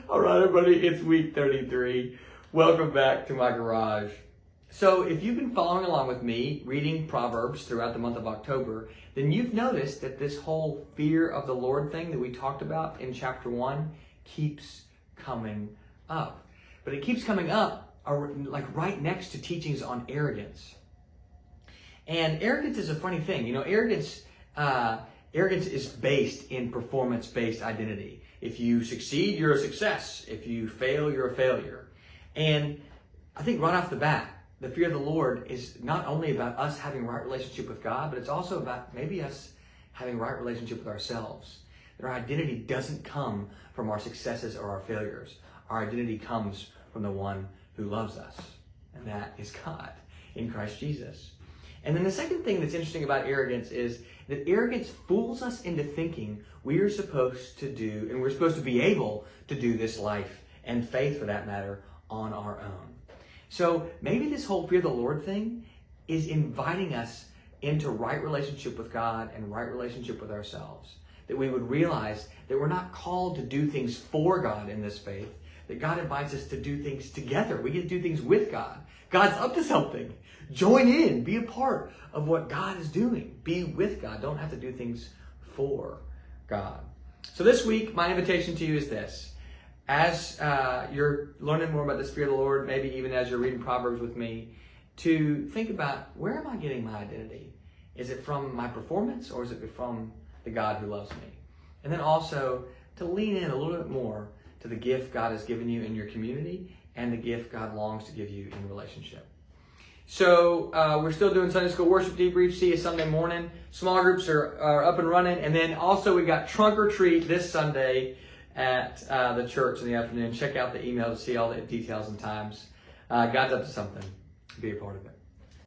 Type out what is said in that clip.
All right, everybody, it's week 33. Welcome back to my garage. So if you've been following along with me, reading Proverbs throughout the month of October, then you've noticed that this whole fear of the Lord thing that we talked about in chapter 1 keeps coming up. But it keeps coming up like right next to teachings on arrogance. And arrogance is a funny thing. You know, arrogance is based in performance-based identity. If you succeed, you're a success. If you fail, you're a failure. And I think right off the bat, the fear of the Lord is not only about us having a right relationship with God, but it's also about maybe us having a right relationship with ourselves. That our identity doesn't come from our successes or our failures. Our identity comes from the one who loves us, and that is God in Christ Jesus. And then the second thing that's interesting about arrogance is that arrogance fools us into thinking we are supposed to do, and we're supposed to be able to do this life, and faith for that matter, on our own. So maybe this whole fear of the Lord thing is inviting us into right relationship with God and right relationship with ourselves. That we would realize that we're not called to do things for God in this faith, that God invites us to do things together. We get to do things with God. God's up to something. Join in. Be a part of what God is doing. Be with God. Don't have to do things for God. So this week, my invitation to you is this. As you're learning more about this fear of the Lord, maybe even as you're reading Proverbs with me, to think about, where am I getting my identity? Is it from my performance, or is it from the God who loves me? And then also to lean in a little bit more to the gift God has given you in your community and the gift God longs to give you in relationship. So we're still doing Sunday School Worship Debrief. See you Sunday morning. Small groups are up and running. And then also we got Trunk or Treat this Sunday at the church in the afternoon. Check out the email to see all the details and times. God's up to something. Be a part of it.